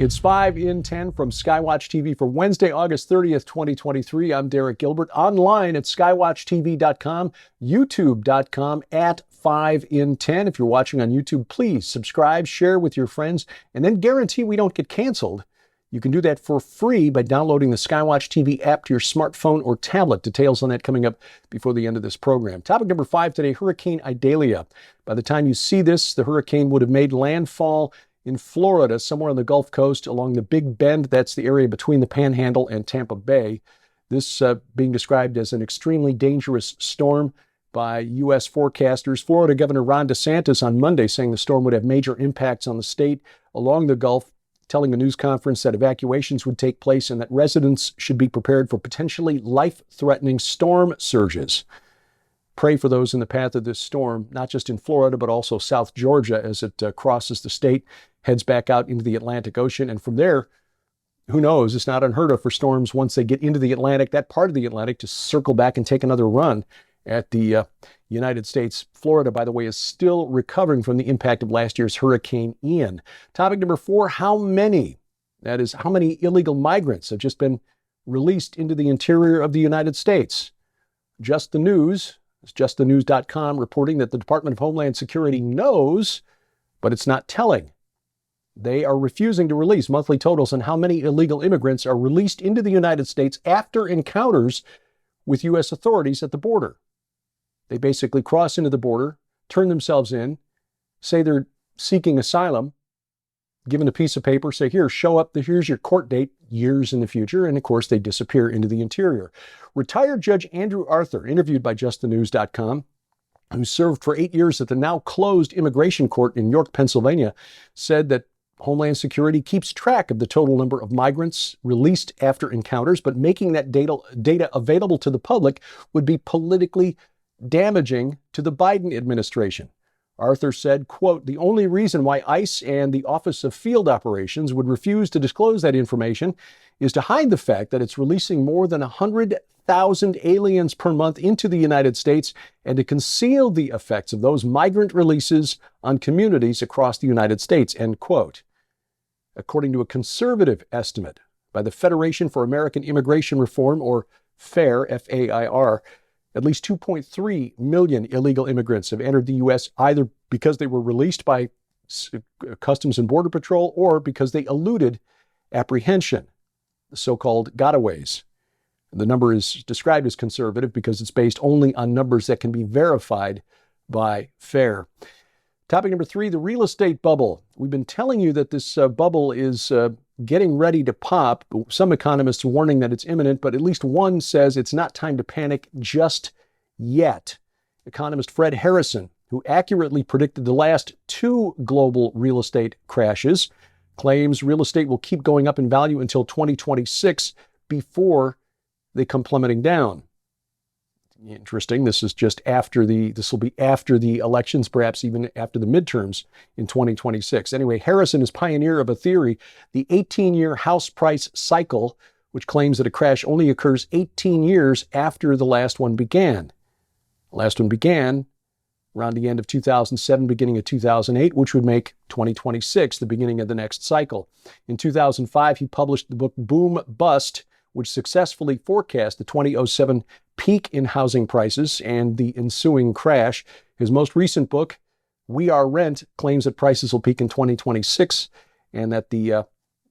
It's 5 in 10 from Skywatch TV for Wednesday, August 30th, 2023. I'm Derek Gilbert. Online at skywatchtv.com, youtube.com at 5 in 10. If you're watching on YouTube, please subscribe, share with your friends, and then guarantee we don't get canceled. You can do that for free by downloading the Skywatch TV app to your smartphone or tablet. Details on that coming up before the end of this program. Topic number 5 today, Hurricane Idalia. By the time you see this, the hurricane would have made landfall in Florida, somewhere on the Gulf Coast along the Big Bend. That's the area between the Panhandle and Tampa Bay. This being described as an extremely dangerous storm by U.S. forecasters. Florida Governor Ron DeSantis on Monday saying the storm would have major impacts on the state along the Gulf, telling a news conference that evacuations would take place and that residents should be prepared for potentially life-threatening storm surges. Pray for those in the path of this storm, not just in Florida, but also South Georgia as it crosses the state, heads back out into the Atlantic Ocean. And from there, who knows, it's not unheard of for storms once they get into the Atlantic, that part of the Atlantic, to circle back and take another run at the United States. Florida, by the way, is still recovering from the impact of last year's Hurricane Ian. Topic number 4, how many illegal migrants have just been released into the interior of the United States? Just the News, it's justthenews.com, reporting that the Department of Homeland Security knows, but it's not telling. They are refusing to release monthly totals on how many illegal immigrants are released into the United States after encounters with U.S. authorities at the border. They basically cross into the border, turn themselves in, say they're seeking asylum, given a piece of paper, say, here, show up, here's your court date, years in the future, and of course they disappear into the interior. Retired Judge Andrew Arthur, interviewed by justthenews.com, who served for 8 years at the now closed immigration court in York, Pennsylvania, said that Homeland Security keeps track of the total number of migrants released after encounters, but making that data available to the public would be politically damaging to the Biden administration. Arthur said, quote, the only reason why ICE and the Office of Field Operations would refuse to disclose that information is to hide the fact that it's releasing more than 100,000 aliens per month into the United States and to conceal the effects of those migrant releases on communities across the United States, end quote. According to a conservative estimate by the Federation for American Immigration Reform, or FAIR, F-A-I-R, at least 2.3 million illegal immigrants have entered the U.S. either because they were released by Customs and Border Patrol or because they eluded apprehension, the so-called gotaways. The number is described as conservative because it's based only on numbers that can be verified by FAIR. Topic number 3, the real estate bubble. We've been telling you that this bubble is getting ready to pop. Some economists warning that it's imminent, but at least one says it's not time to panic just yet. Economist Fred Harrison, who accurately predicted the last 2 global real estate crashes, claims real estate will keep going up in value until 2026 before they come plummeting down. Interesting. This will be after the elections, perhaps even after the midterms in 2026. Anyway, Harrison is pioneer of a theory, the 18-year house price cycle, which claims that a crash only occurs 18 years after the last one began. The last one began around the end of 2007, beginning of 2008, which would make 2026 the beginning of the next cycle. In 2005, he published the book Boom Bust, which successfully forecast the 2007 peak in housing prices and the ensuing crash. His most recent book, We Are Rent, claims that prices will peak in 2026 and that the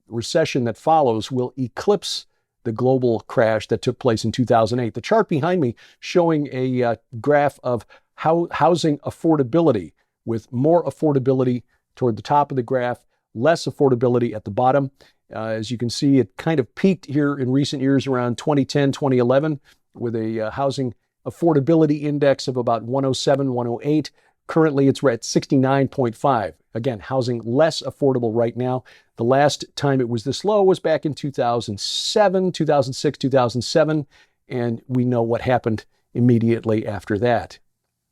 recession that follows will eclipse the global crash that took place in 2008. The chart behind me showing a graph of housing affordability, with more affordability toward the top of the graph, less affordability at the bottom. As you can see, it kind of peaked here in recent years around 2010, 2011, with a housing affordability index of about 107, 108. Currently, it's at 69.5. Again, housing less affordable right now. The last time it was this low was back in 2007, 2006, 2007, and we know what happened immediately after that.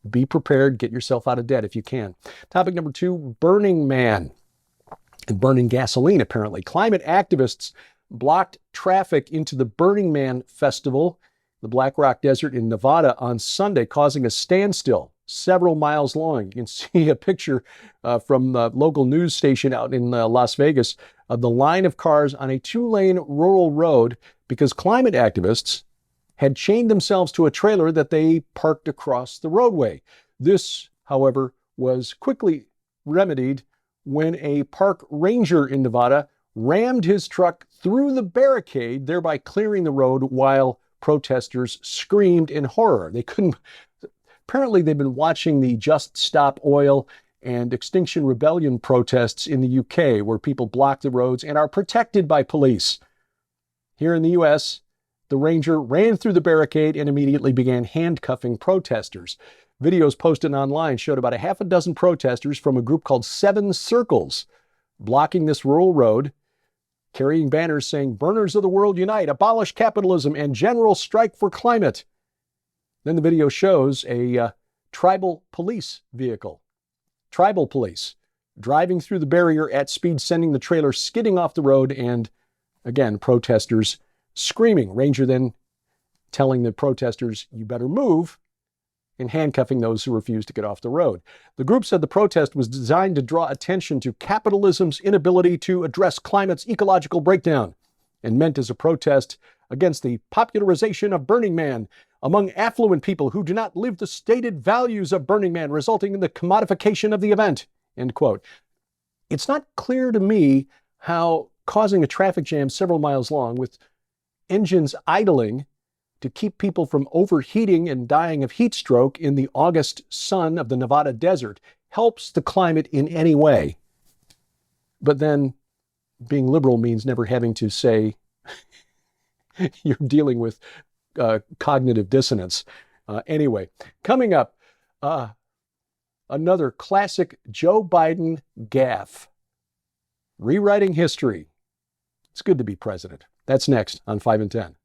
Be prepared. Get yourself out of debt if you can. Topic number 2, Burning Man. And burning gasoline, apparently. Climate activists blocked traffic into the Burning Man festival, the Black Rock Desert in Nevada, on Sunday, causing a standstill. several miles long. You can see a picture from the local news station out in Las Vegas of the line of cars on a 2-lane rural road because climate activists had chained themselves to a trailer that they parked across the roadway. This, however, was quickly remedied when a park ranger in Nevada rammed his truck through the barricade, thereby clearing the road while protesters screamed in horror. They couldn't. Apparently, they've been watching the Just Stop Oil and Extinction Rebellion protests in the UK, where people block the roads and are protected by police. Here in the US, the ranger ran through the barricade and immediately began handcuffing protesters. Videos posted online showed about a half a dozen protesters from a group called Seven Circles blocking this rural road, carrying banners saying, "Burners of the world unite, abolish capitalism, and general strike for climate." Then the video shows a tribal police vehicle, tribal police, driving through the barrier at speed, sending the trailer skidding off the road, and again, protesters screaming. Ranger then telling the protesters, "You better move," and handcuffing those who refused to get off the road. The group said the protest was designed to draw attention to capitalism's inability to address climate's ecological breakdown and meant as a protest against the popularization of Burning Man among affluent people who do not live the stated values of Burning Man, resulting in the commodification of the event, end quote. It's not clear to me how causing a traffic jam several miles long with engines idling to keep people from overheating and dying of heat stroke in the August sun of the Nevada desert helps the climate in any way. But then being liberal means never having to say you're dealing with cognitive dissonance. Anyway, coming up, another classic Joe Biden gaffe. Rewriting history. It's good to be president. That's next on 5 and 10.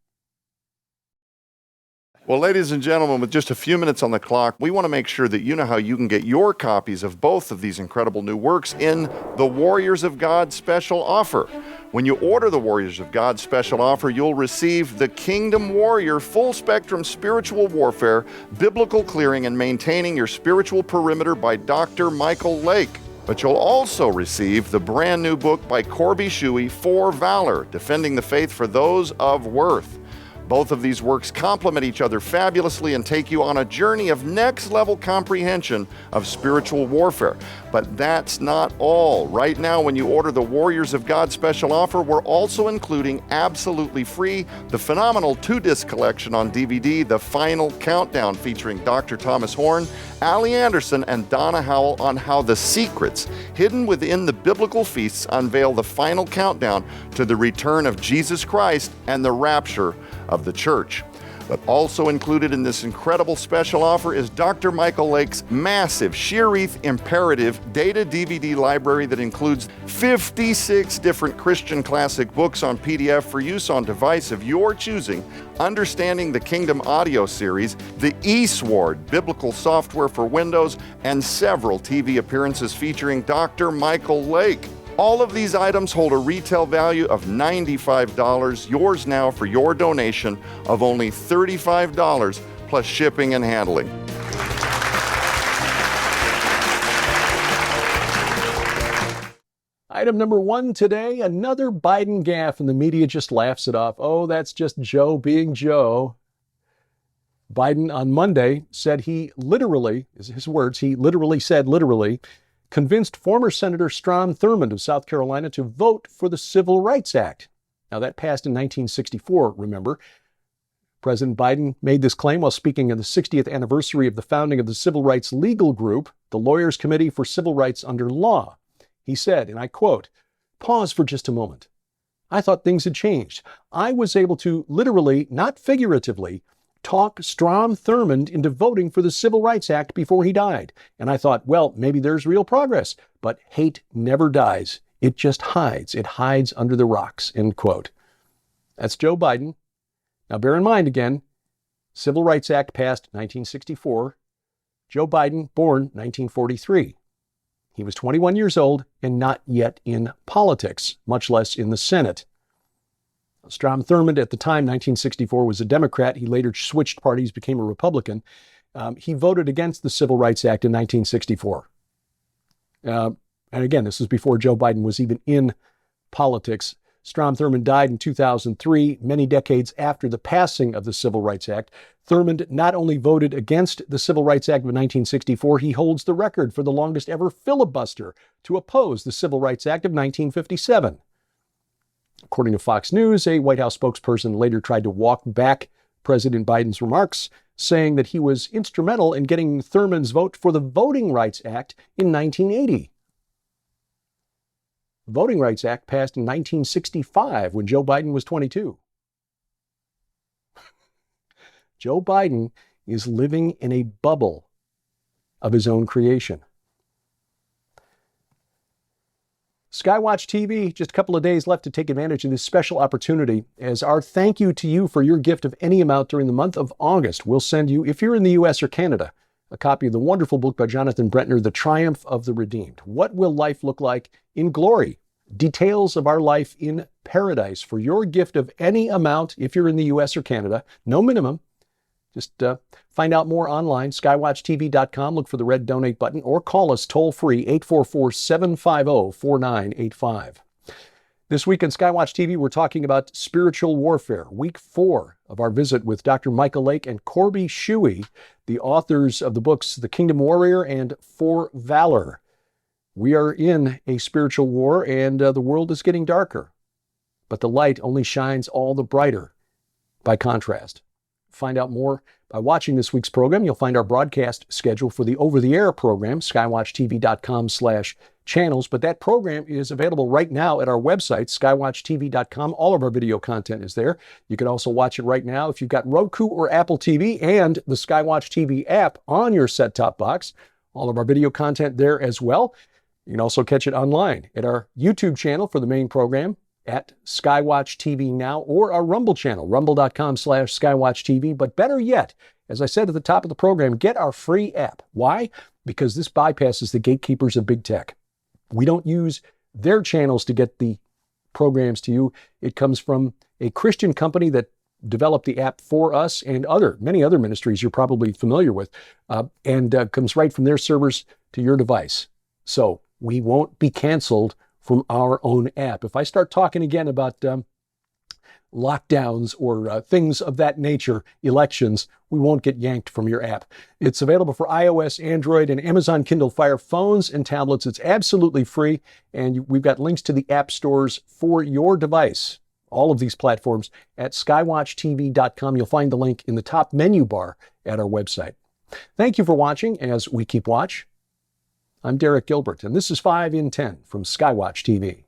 Well, ladies and gentlemen, with just a few minutes on the clock, we want to make sure that you know how you can get your copies of both of these incredible new works in the Warriors of God special offer. When you order the Warriors of God special offer, you'll receive the Kingdom Warrior Full Spectrum Spiritual Warfare, Biblical Clearing and Maintaining Your Spiritual Perimeter by Dr. Michael Lake. But you'll also receive the brand new book by Corby Shuey, For Valor, Defending the Faith for Those of Worth. Both of these works complement each other fabulously and take you on a journey of next-level comprehension of spiritual warfare. But that's not all. Right now, when you order the Warriors of God special offer, we're also including absolutely free the phenomenal 2-disc collection on DVD, The Final Countdown, featuring Dr. Thomas Horn, Allie Anderson, and Donna Howell on how the secrets hidden within the biblical feasts unveil the final countdown to the return of Jesus Christ and the rapture of the church. But also included in this incredible special offer is Dr. Michael Lake's massive Sheerreef Imperative data DVD library that includes 56 different Christian classic books on PDF for use on device of your choosing, Understanding the Kingdom audio series, the eSword biblical software for Windows, and several TV appearances featuring Dr. Michael Lake. All of these items hold a retail value of $95, yours now for your donation of only $35 plus shipping and handling. Item number 1 today, another Biden gaffe, and the media just laughs it off. Oh, that's just Joe being Joe. Biden on Monday said he literally, his words, he literally said convinced former Senator Strom Thurmond of South Carolina to vote for the Civil Rights Act. Now, that passed in 1964, remember. President Biden made this claim while speaking on the 60th anniversary of the founding of the Civil Rights Legal Group, the Lawyers' Committee for Civil Rights Under Law. He said, and I quote, "Pause for just a moment. I thought things had changed. I was able to literally, not figuratively, talk Strom Thurmond into voting for the Civil Rights Act before he died. And I thought, well, maybe there's real progress. But hate never dies. It just hides. It hides under the rocks," end quote. That's Joe Biden. Now, bear in mind again, Civil Rights Act passed 1964. Joe Biden, born 1943. He was 21 years old and not yet in politics, much less in the Senate. Strom Thurmond at the time, 1964, was a Democrat. He later switched parties, became a Republican. He voted against the Civil Rights Act in 1964. And again, this was before Joe Biden was even in politics. Strom Thurmond died in 2003, many decades after the passing of the Civil Rights Act. Thurmond not only voted against the Civil Rights Act of 1964, he holds the record for the longest ever filibuster to oppose the Civil Rights Act of 1957. According to Fox News, a White House spokesperson later tried to walk back President Biden's remarks, saying that he was instrumental in getting Thurmond's vote for the Voting Rights Act in 1980. The Voting Rights Act passed in 1965 when Joe Biden was 22. Joe Biden is living in a bubble of his own creation. Skywatch TV, just a couple of days left to take advantage of this special opportunity. As our thank you to you for your gift of any amount during the month of August, we'll send you, if you're in the U.S. or Canada, a copy of the wonderful book by Jonathan Brentner, The Triumph of the Redeemed. What will life look like in glory? Details of our life in paradise. For your gift of any amount, if you're in the U.S. or Canada, no minimum. Just find out more online, skywatchtv.com. Look for the red donate button or call us toll-free, 844-750-4985. This week on Skywatch TV, we're talking about spiritual warfare, week 4 of our visit with Dr. Michael Lake and Corby Shuey, the authors of the books The Kingdom Warrior and For Valor. We are in a spiritual war, and the world is getting darker, but the light only shines all the brighter by contrast. Find out more by watching this week's program. You'll find our broadcast schedule for the over-the-air program, skywatchtv.com/channels. But that program is available right now at our website, skywatchtv.com. All of our video content is there. You can also watch it right now if you've got Roku or Apple TV and the Skywatch TV app on your set-top box. All of our video content there as well. You can also catch it online at our YouTube channel for the main program, at Skywatch TV Now, or our Rumble channel, rumble.com/SkywatchTV. But better yet, as I said at the top of the program, get our free app. Why? Because this bypasses the gatekeepers of big tech. We don't use their channels to get the programs to you. It comes from a Christian company that developed the app for us and many other ministries you're probably familiar with, and comes right from their servers to your device. So we won't be canceled from our own app. If I start talking again about lockdowns or things of that nature, elections, we won't get yanked from your app. It's available for iOS, Android, and Amazon Kindle Fire phones and tablets. It's absolutely free, and we've got links to the app stores for your device. All of these platforms at skywatchtv.com. You'll find the link in the top menu bar at our website. Thank you for watching as we keep watch. I'm Derek Gilbert, and this is 5 in 10 from Skywatch TV.